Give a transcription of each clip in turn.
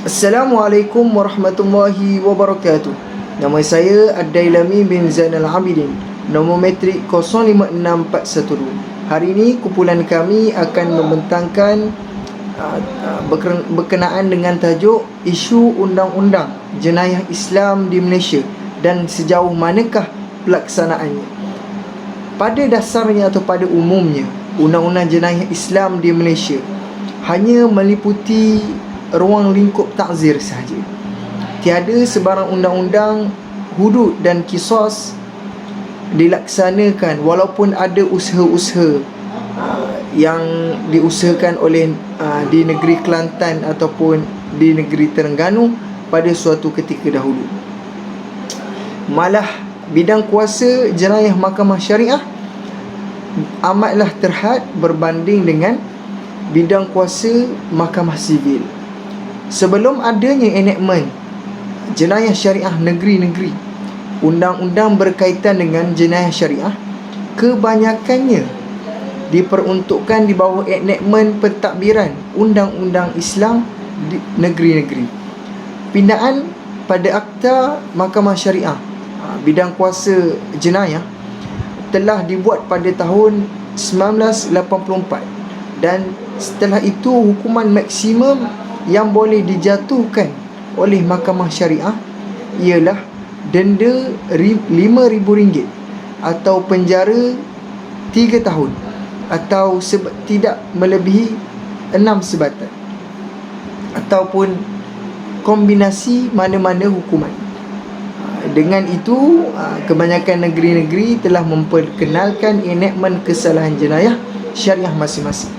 Assalamualaikum warahmatullahi wabarakatuh. Nama saya Ad-Dailami bin Zainal Abidin, nombor metrik 056412. Hari ini kumpulan kami akan membentangkan berkenaan dengan tajuk isu undang-undang jenayah Islam di Malaysia dan sejauh manakah pelaksanaannya. Pada dasarnya atau pada umumnya, undang-undang jenayah Islam di Malaysia hanya meliputi ruang lingkup takzir sahaja. Tiada sebarang undang-undang hudud dan kisos dilaksanakan, walaupun ada usaha-usaha yang diusahakan oleh di negeri Kelantan ataupun di negeri Terengganu pada suatu ketika dahulu. Malah bidang kuasa jenayah mahkamah syariah amatlah terhad berbanding dengan bidang kuasa mahkamah sivil. Sebelum adanya enactment jenayah syariah negeri-negeri, undang-undang berkaitan dengan jenayah syariah kebanyakannya diperuntukkan di bawah enactment pentadbiran undang-undang Islam di negeri-negeri. Pindaan pada Akta Mahkamah Syariah bidang kuasa jenayah telah dibuat pada tahun 1984, dan setelah itu hukuman maksimum yang boleh dijatuhkan oleh mahkamah syariah ialah denda RM5,000 atau penjara 3 tahun atau tidak melebihi 6 sebatan, ataupun kombinasi mana-mana hukuman. Dengan itu, kebanyakan negeri-negeri telah memperkenalkan enactment kesalahan jenayah syariah masing-masing.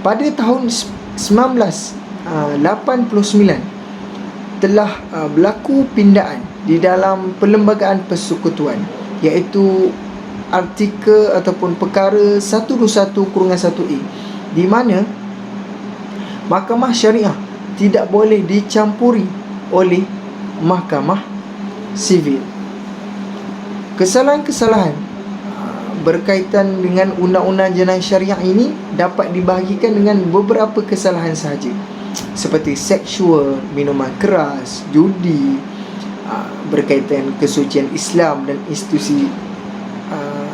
Pada tahun 1989 telah berlaku pindaan di dalam Perlembagaan Persekutuan, iaitu artikel ataupun perkara 121/1A, di mana mahkamah syariah tidak boleh dicampuri oleh mahkamah sivil. Kesalahan-kesalahan berkaitan dengan undang-undang jenayah syariah ini dapat dibahagikan dengan beberapa kesalahan sahaja, seperti seksual, minuman keras, judi, berkaitan kesucian Islam dan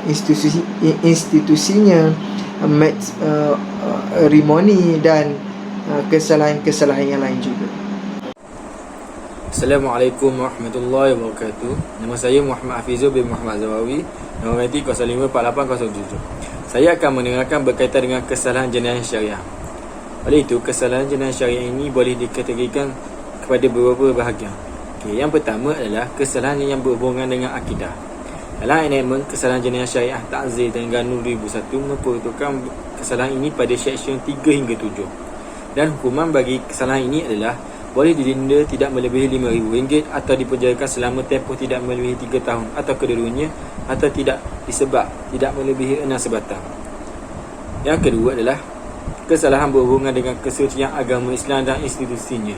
institusinya, matrimoni dan kesalahan-kesalahan yang lain juga. Assalamualaikum warahmatullahi wabarakatuh. Nama saya Muhammad Hafizul bin Muhammad Zawawi, nombor metrik 054807. Saya akan menerangkan berkaitan dengan kesalahan jenayah syariah. Oleh itu, kesalahan jenayah syariah ini boleh dikategorikan kepada beberapa bahagian. Yang pertama adalah kesalahan yang berhubungan dengan akidah. Dalam enactment kesalahan jenayah syariah Ta'zir Terengganu 2001 memperuntukkan kesalahan ini pada seksyen 3 hingga 7. Dan hukuman bagi kesalahan ini adalah boleh didenda tidak melebihi RM5,000 atau dipenjarakan selama tempoh tidak melebihi 3 tahun atau kedua-duanya, atau tidak disebab tidak melebihi 6 sebatang. Yang kedua adalah kesalahan berhubungan dengan kesucian agama Islam dan institusinya.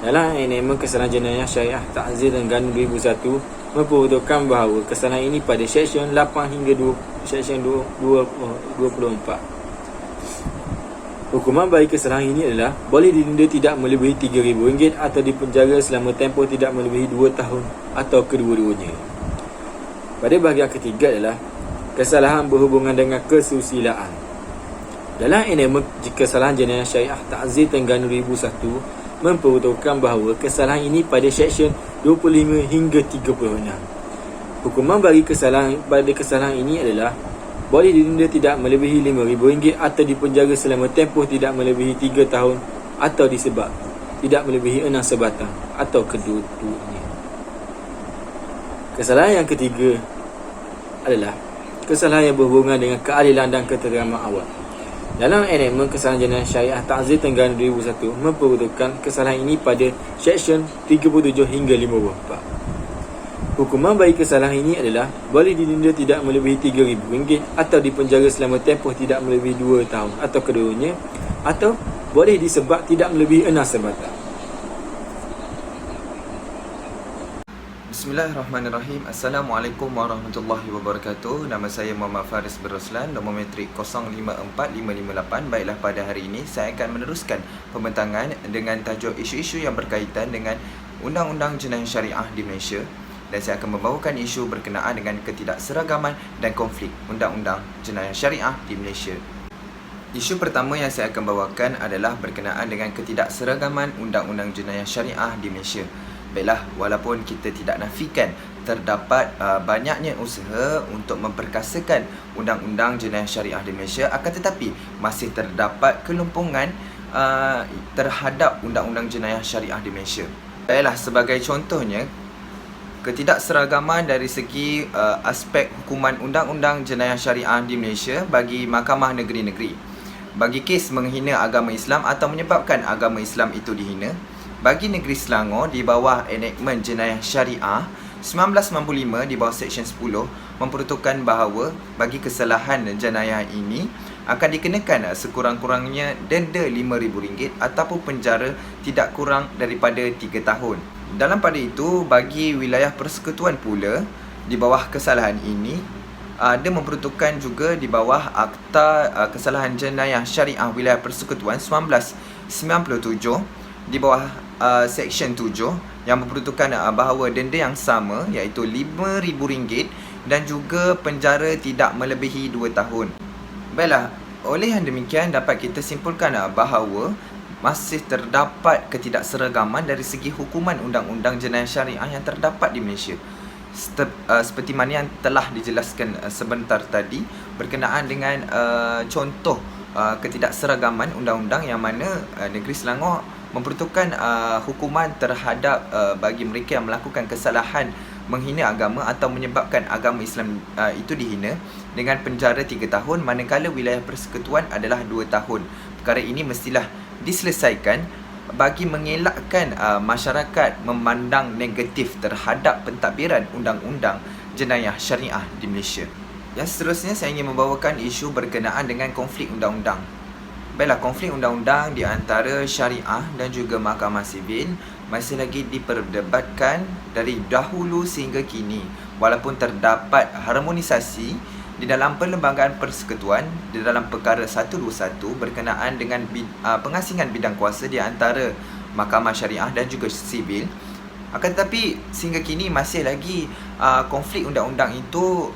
Dalam enactment kesalahan jenayah syariah Ta'zir Terengganu 2001 memperuntukkan bahawa kesalahan ini pada seksyen 8 hingga seksyen 24. Hukuman bagi kesalahan ini adalah boleh didenda tidak melebihi RM3,000 atau dipenjara selama tempoh tidak melebihi 2 tahun atau kedua-duanya. Pada bahagian ketiga adalah kesalahan berhubungan dengan kesusilaan. Dalam enactment kesalahan jenayah syariah Ta'zir Terengganu 2001 memperuntukkan bahawa kesalahan ini pada seksyen 25 hingga 36. Hukuman bagi kesalahan ini adalah boleh didenda tidak melebihi RM5,000 atau dipenjara selama tempoh tidak melebihi 3 tahun atau disebab tidak melebihi 6 sebatang atau kedua-duanya. Kesalahan yang ketiga adalah kesalahan yang berhubungan dengan keadilan dan ketenteraman awam. Dalam enactment kesalahan jenayah syariah Ta'zir Terengganu 2001 memperuntukkan kesalahan ini pada seksyen 37 hingga 54. Hukuman bagi kesalahan ini adalah boleh didenda tidak melebihi RM3,000 atau dipenjara selama tempoh tidak melebihi 2 tahun atau keduanya, atau boleh disebab tidak melebihi 6 sebatang. Bismillahirrahmanirrahim. Assalamualaikum warahmatullahi wabarakatuh. Nama saya Muhammad Faris bin Roslan, nombor metrik 054558. Baiklah, pada hari ini saya akan meneruskan pembentangan dengan tajuk isu-isu yang berkaitan dengan Undang-Undang Jenayah Syariah di Malaysia. Dan saya akan membawakan isu berkenaan dengan ketidakseragaman dan konflik Undang-Undang Jenayah Syariah di Malaysia. Isu pertama yang saya akan bawakan adalah berkenaan dengan ketidakseragaman Undang-Undang Jenayah Syariah di Malaysia. Baiklah, walaupun kita tidak nafikan terdapat banyaknya usaha untuk memperkasakan Undang-Undang Jenayah Syariah di Malaysia, akan tetapi masih terdapat kelumpungan terhadap Undang-Undang Jenayah Syariah di Malaysia. Baiklah, sebagai contohnya, ketidakseragaman dari segi aspek hukuman Undang-Undang Jenayah Syariah di Malaysia bagi mahkamah negeri-negeri. Bagi kes menghina agama Islam atau menyebabkan agama Islam itu dihina, bagi negeri Selangor di bawah enactment Jenayah Syariah 1995 di bawah Seksyen 10 memperuntukkan bahawa bagi kesalahan jenayah ini akan dikenakan sekurang-kurangnya denda RM5,000 ataupun penjara tidak kurang daripada 3 tahun. Dalam pada itu, bagi wilayah persekutuan pula di bawah kesalahan ini, dia memperuntukkan juga di bawah Akta Kesalahan Jenayah Syariah Wilayah Persekutuan 1997 di bawah Seksyen 7 yang memperuntukkan bahawa denda yang sama iaitu RM5,000 dan juga penjara tidak melebihi 2 tahun. Baiklah, oleh yang demikian dapat kita simpulkan bahawa masih terdapat ketidakseragaman dari segi hukuman Undang-Undang Jenayah Syariah yang terdapat di Malaysia. Seperti mana yang telah dijelaskan sebentar tadi berkenaan dengan contoh ketidakseragaman undang-undang yang mana negeri Selangor memperuntukkan hukuman terhadap bagi mereka yang melakukan kesalahan menghina agama atau menyebabkan agama Islam itu dihina dengan penjara 3 tahun, manakala wilayah persekutuan adalah 2 tahun. Perkara ini mestilah diselesaikan bagi mengelakkan masyarakat memandang negatif terhadap pentadbiran Undang-Undang Jenayah Syariah di Malaysia. Yang seterusnya saya ingin membawakan isu berkenaan dengan konflik undang-undang. Baiklah, konflik undang-undang di antara syariah dan juga mahkamah sivil masih lagi diperdebatkan dari dahulu sehingga kini. Walaupun terdapat harmonisasi di dalam Perlembagaan Persekutuan di dalam perkara 121 berkenaan dengan pengasingan bidang kuasa di antara mahkamah syariah dan juga sivil, akan tetapi sehingga kini masih lagi konflik undang-undang itu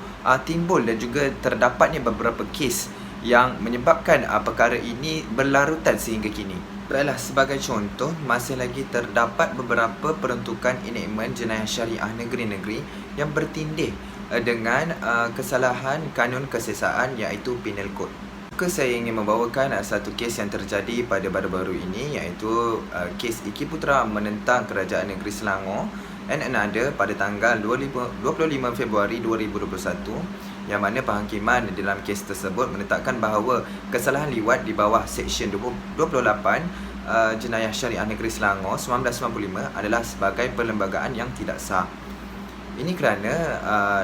timbul dan juga terdapatnya beberapa kes yang menyebabkan perkara ini berlarutan sehingga kini. Baiklah, sebagai contoh, masih lagi terdapat beberapa peruntukan enactment jenayah syariah negeri-negeri yang bertindih dengan kesalahan kanun kesesaan iaitu Penal Code. Saya ingin membawakan satu kes yang terjadi pada baru-baru ini iaitu kes Iki Putra menentang Kerajaan Negeri Selangor and another pada tanggal 25 Februari 2021, yang mana penghakiman dalam kes tersebut menetapkan bahawa kesalahan liwat di bawah Seksyen 28 Jenayah Syariah Negeri Selangor 1995 adalah sebagai perlembagaan yang tidak sah. Ini kerana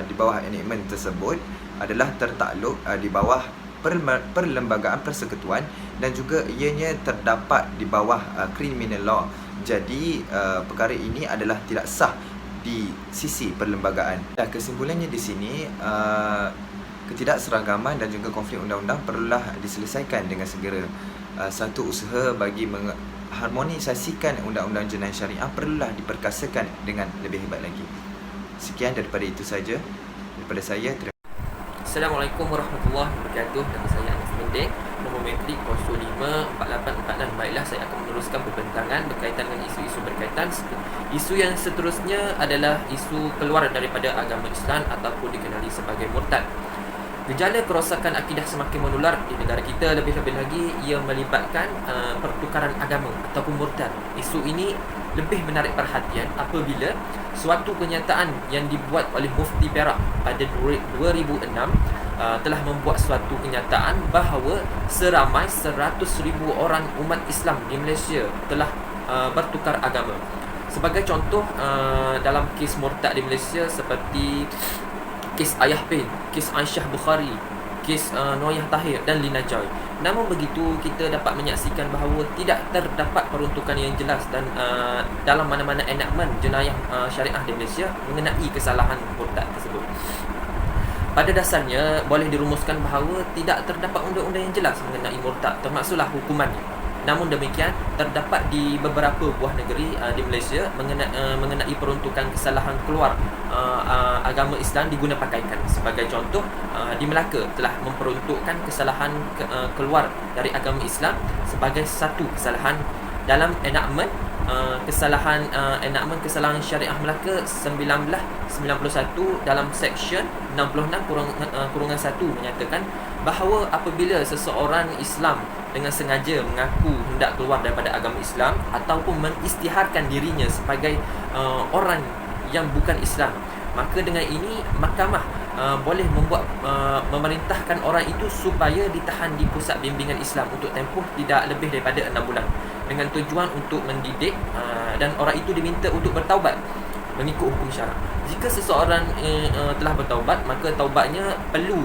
di bawah enactment tersebut adalah tertakluk di bawah Perlembagaan Persekutuan dan juga ianya terdapat di bawah criminal law. Jadi perkara ini adalah tidak sah di sisi perlembagaan. Kesimpulannya di sini, ketidakseragaman dan juga konflik undang-undang perlulah diselesaikan dengan segera. Satu usaha bagi mengharmonisasikan undang-undang jenayah syariah perlulah diperkasakan dengan lebih hebat lagi. Sekian daripada itu saja daripada saya. Assalamualaikum warahmatullahi wabarakatuh. Nama saya Anas Mendek, nombor metrik 054846. Baiklah, saya akan meneruskan pembentangan berkaitan dengan isu-isu berkaitan. Isu yang seterusnya adalah isu keluar daripada agama Islam ataupun dikenali sebagai murtad. Gejala kerosakan akidah semakin menular di negara kita, lebih-lebih lagi ia melibatkan pertukaran agama ataupun murtad. Isu ini lebih menarik perhatian apabila suatu kenyataan yang dibuat oleh Mufti Perak pada 2006 telah membuat suatu kenyataan bahawa seramai 100,000 orang umat Islam di Malaysia telah bertukar agama. Sebagai contoh, dalam kes murtad di Malaysia seperti kes Ayah Pin, kes Aisyah Bukhari, kes Noyah Tahir dan Lina Joy. Namun begitu, kita dapat menyaksikan bahawa tidak terdapat peruntukan yang jelas dan dalam mana-mana enakmen jenayah syariah di Malaysia mengenai kesalahan murtad tersebut. Pada dasarnya boleh dirumuskan bahawa tidak terdapat undang-undang yang jelas mengenai murtad, termasuklah hukumannya. Namun demikian, terdapat di beberapa buah negeri di Malaysia mengenai peruntukan kesalahan keluar agama Islam diguna-pakaikan. Sebagai contoh, di Melaka telah memperuntukkan kesalahan keluar dari agama Islam sebagai satu kesalahan dalam enakmen kesalahan syariah Melaka 1991 dalam seksyen 66-1 menyatakan bahawa apabila seseorang Islam dengan sengaja mengaku hendak keluar daripada agama Islam ataupun mengisytiharkan dirinya sebagai orang yang bukan Islam, maka dengan ini mahkamah boleh memerintahkan orang itu supaya ditahan di pusat bimbingan Islam untuk tempoh tidak lebih daripada 6 bulan dengan tujuan untuk mendidik dan orang itu diminta untuk bertaubat mengikut hukum syarak. Jika seseorang telah bertaubat, maka taubatnya perlu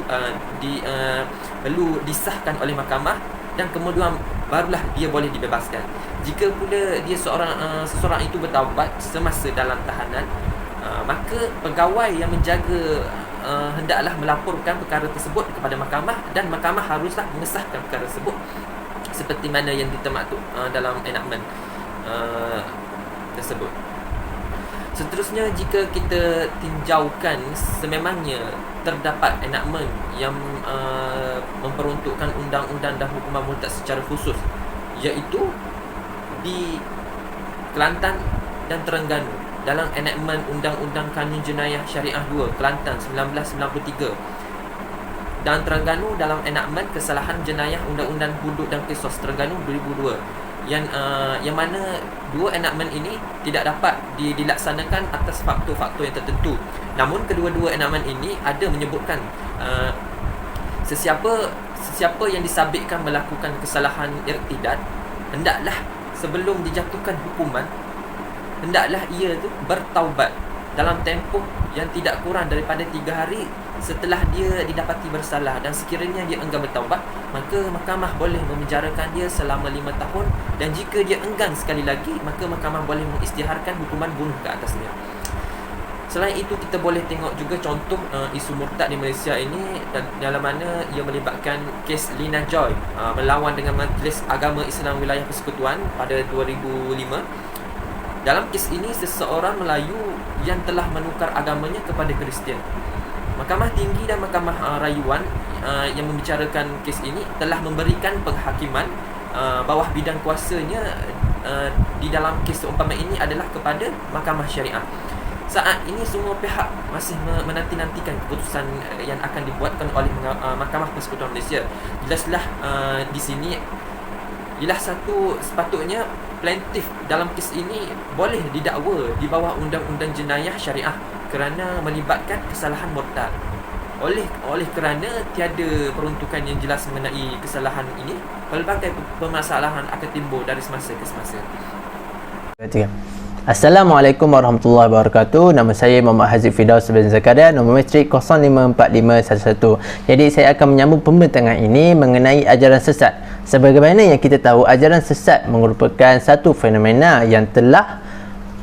disahkan oleh mahkamah dan kemudian barulah dia boleh dibebaskan. Jika pula dia seseorang itu bertaubat semasa dalam tahanan, maka pegawai yang menjaga hendaklah melaporkan perkara tersebut kepada mahkamah dan mahkamah haruslah mengesahkan perkara tersebut seperti mana yang ditermaktub dalam enakmen tersebut. Seterusnya, jika kita tinjaukan, sememangnya terdapat enakmen yang memperuntukkan undang-undang dan hukuman murtad secara khusus, iaitu di Kelantan dan Terengganu dalam enakmen Undang-Undang Kanun Jenayah Syariah 2 Kelantan 1993 dan Terengganu dalam enakmen Kesalahan Jenayah Undang-Undang Hudud dan Qisas Terengganu 2002 yang mana dua enakmen ini tidak dapat dilaksanakan atas faktor-faktor yang tertentu. Namun kedua-dua enakmen ini ada menyebutkan sesiapa yang disabitkan melakukan kesalahan irtidad, hendaklah sebelum dijatuhkan hukuman, hendaklah ia tu bertaubat dalam tempoh yang tidak kurang daripada 3 hari setelah dia didapati bersalah, dan sekiranya dia enggan bertaubat, maka mahkamah boleh memenjarakan dia selama 5 tahun, dan jika dia enggan sekali lagi, maka mahkamah boleh mengisytiharkan hukuman bunuh ke atasnya. Selain itu, kita boleh tengok juga contoh isu murtad di Malaysia ini dalam mana ia melibatkan kes Lina Joy melawan dengan Majlis Agama Islam Wilayah Persekutuan pada 2005. Dalam kes ini, seseorang Melayu yang telah menukar agamanya kepada Kristian. Mahkamah Tinggi dan Mahkamah Rayuan yang membicarakan kes ini telah memberikan penghakiman bawah bidang kuasanya di dalam kes seumpama ini adalah kepada Mahkamah Syariah. Saat ini semua pihak masih menanti-nantikan keputusan yang akan dibuatkan oleh Mahkamah Persekutuan Malaysia. Jelaslah di sini ialah satu, sepatutnya plaintiff dalam kes ini boleh didakwa di bawah Undang-Undang Jenayah Syariah kerana melibatkan kesalahan murtad. Oleh kerana tiada peruntukan yang jelas mengenai kesalahan ini, pelbagai permasalahan akan timbul dari semasa ke semasa. Assalamualaikum warahmatullahi wabarakatuh. Nama saya Muhammad Haziq Firdaus bin Zakaria, nombor metrik 054511. Jadi saya akan menyambung pembentangan ini mengenai ajaran sesat. Sebagaimana yang kita tahu, ajaran sesat merupakan satu fenomena yang telah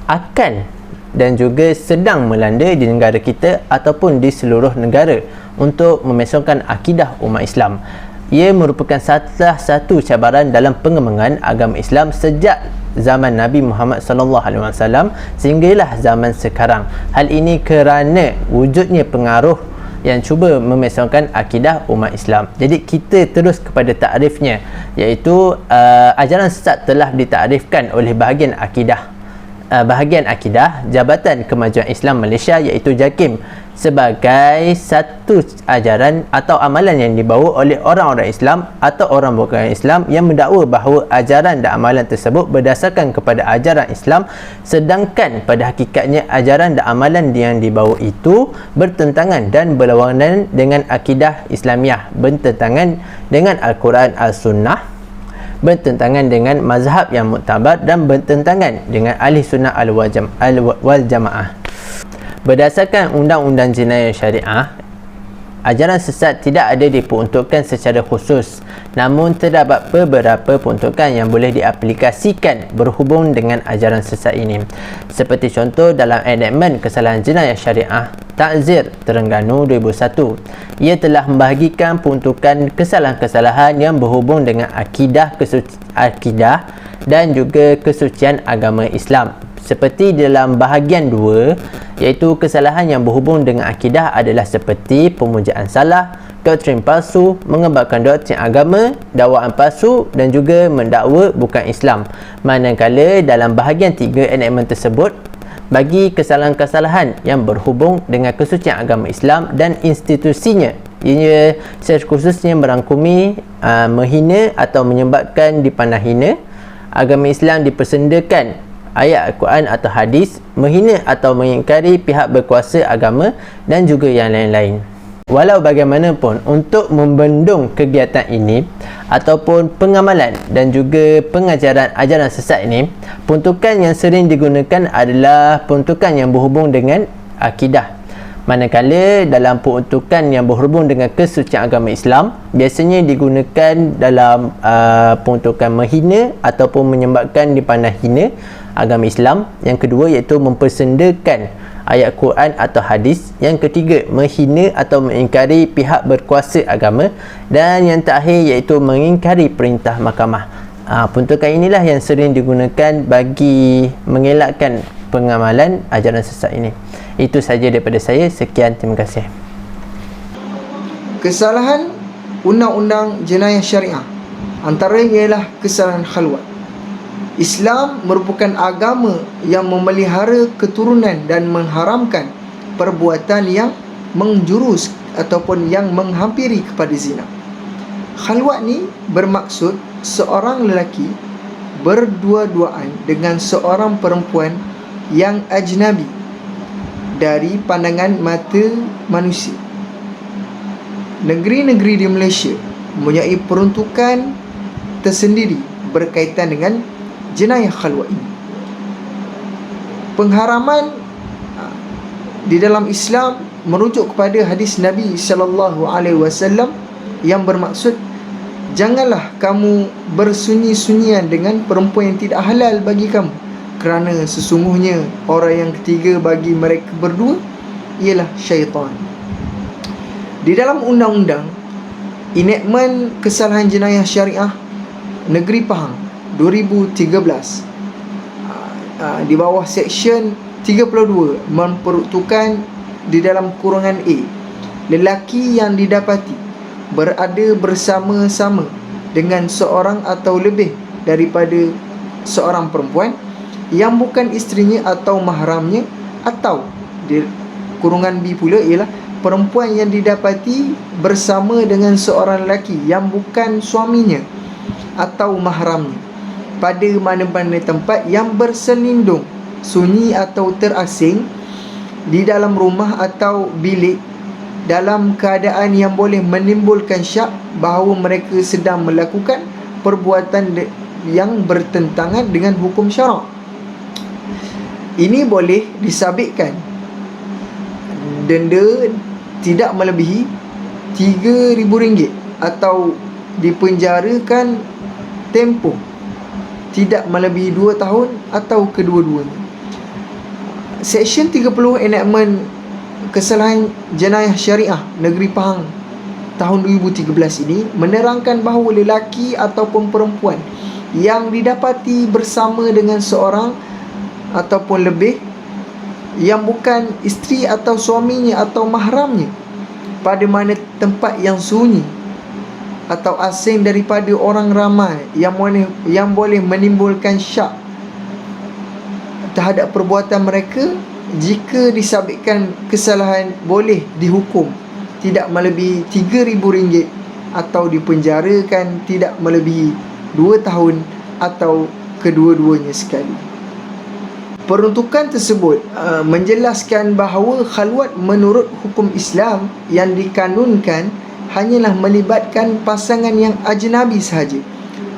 akan dan juga sedang melanda di negara kita ataupun di seluruh negara untuk memesongkan akidah umat Islam. Ia merupakan salah satu cabaran dalam pengembangan agama Islam sejak zaman Nabi Muhammad SAW sehinggalah zaman sekarang. Hal ini kerana wujudnya pengaruh yang cuba memesongkan akidah umat Islam. Jadi kita terus kepada takrifnya, iaitu ajaran sesat telah ditakrifkan oleh bahagian akidah Jabatan Kemajuan Islam Malaysia, iaitu JAKIM, sebagai satu ajaran atau amalan yang dibawa oleh orang-orang Islam atau orang bukan Islam yang mendakwa bahawa ajaran dan amalan tersebut berdasarkan kepada ajaran Islam, sedangkan pada hakikatnya ajaran dan amalan yang dibawa itu bertentangan dan berlawanan dengan akidah Islamiah, bertentangan dengan Al-Quran Al-Sunnah, bertentangan dengan mazhab yang muktabar dan bertentangan dengan ahli sunnah wal jamaah. Berdasarkan Undang-Undang Jenayah Syariah Ajaran sesat tidak ada diperuntukkan secara khusus, namun terdapat beberapa peruntukan yang boleh diaplikasikan berhubung dengan ajaran sesat ini. Seperti contoh dalam enakmen kesalahan jenayah syariah Ta'zir Terengganu 2001, ia telah membahagikan peruntukan kesalahan-kesalahan yang berhubung dengan akidah dan juga kesucian agama Islam. Seperti dalam bahagian 2, iaitu kesalahan yang berhubung dengan akidah adalah seperti pemujaan salah, doktrin palsu, mengembarkan doktrin agama, dakwaan palsu dan juga mendakwa bukan Islam. Manakala dalam bahagian 3 enakmen tersebut, bagi kesalahan-kesalahan yang berhubung dengan kesucian agama Islam dan institusinya, ia khususnya merangkumi menghina atau menyebabkan dipandang hina agama Islam, dipersendakan ayat Al-Quran atau hadis, menghina atau mengingkari pihak berkuasa agama dan juga yang lain-lain. Walau bagaimanapun, untuk membendung kegiatan ini ataupun pengamalan dan juga pengajaran ajaran sesat ini, peruntukan yang sering digunakan adalah peruntukan yang berhubung dengan akidah. Manakala dalam peruntukan yang berhubung dengan kesucian agama Islam, biasanya digunakan dalam peruntukan menghina ataupun menyebabkan dipandang hina agama Islam. Yang kedua iaitu mempersendakan ayat Quran atau hadis. Yang ketiga, menghina atau mengingkari pihak berkuasa agama. Dan yang terakhir iaitu mengingkari perintah mahkamah. Peruntukan inilah yang sering digunakan bagi mengelakkan pengamalan ajaran sesat ini. Itu saja daripada saya. Sekian, terima kasih. Kesalahan undang-undang jenayah syariah antaranya ialah kesalahan khalwat. Islam merupakan agama yang memelihara keturunan dan mengharamkan perbuatan yang menjurus ataupun yang menghampiri kepada zina. Khalwat ni bermaksud seorang lelaki berdua-duaan dengan seorang perempuan yang ajnabi dari pandangan mata manusia. Negeri-negeri di Malaysia mempunyai peruntukan tersendiri berkaitan dengan jenayah khalwat ini. Pengharaman di dalam Islam merujuk kepada hadis Nabi SAW yang bermaksud, janganlah kamu bersunyi-sunyian dengan perempuan yang tidak halal bagi kamu, kerana sesungguhnya orang yang ketiga bagi mereka berdua ialah syaitan. Di dalam undang-undang enakmen kesalahan jenayah syariah Negeri Pahang 2013, di bawah seksyen 32 memperuntukkan di dalam kurungan A, lelaki yang didapati berada bersama-sama dengan seorang atau lebih daripada seorang perempuan yang bukan isterinya atau mahramnya, atau di kurungan B pula ialah perempuan yang didapati bersama dengan seorang lelaki yang bukan suaminya atau mahramnya pada mana-mana tempat yang berselindung sunyi atau terasing di dalam rumah atau bilik dalam keadaan yang boleh menimbulkan syak bahawa mereka sedang melakukan perbuatan yang bertentangan dengan hukum syarak. Ini boleh disabitkan denda tidak melebihi RM3,000 atau dipenjarakan tempoh tidak melebihi 2 tahun atau kedua-duanya. Seksyen 30 enakmen kesalahan jenayah syariah Negeri Pahang tahun 2013 ini menerangkan bahawa lelaki ataupun perempuan yang didapati bersama dengan seorang ataupun lebih yang bukan isteri atau suaminya atau mahramnya pada mana tempat yang sunyi atau asing daripada orang ramai yang boleh menimbulkan syak terhadap perbuatan mereka, jika disabitkan kesalahan boleh dihukum tidak melebihi RM3,000 atau dipenjarakan tidak melebihi 2 tahun atau kedua-duanya sekali. Peruntukan tersebut menjelaskan bahawa khalwat menurut hukum Islam yang dikanunkan hanyalah melibatkan pasangan yang ajnabi sahaja.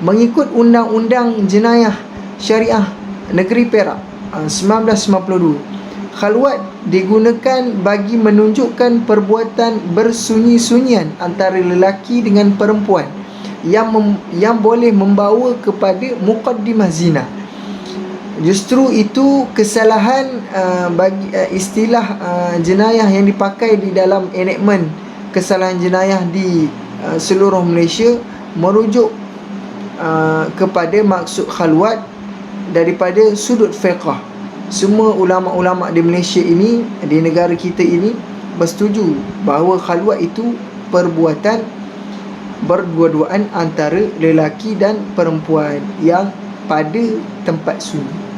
Mengikut Undang-Undang Jenayah Syariah Negeri Perak 1992, Khalwat digunakan bagi menunjukkan perbuatan bersunyi-sunyian antara lelaki dengan perempuan yang boleh membawa kepada muqaddimah zina. Justru itu kesalahan bagi istilah jenayah yang dipakai di dalam enactment kesalahan jenayah di seluruh Malaysia merujuk kepada maksud khalwat daripada sudut fiqh. Semua ulama-ulama di Malaysia ini, di negara kita ini, bersetuju bahawa khalwat itu perbuatan berdua-duaan antara lelaki dan perempuan yang pada tempat sunyi.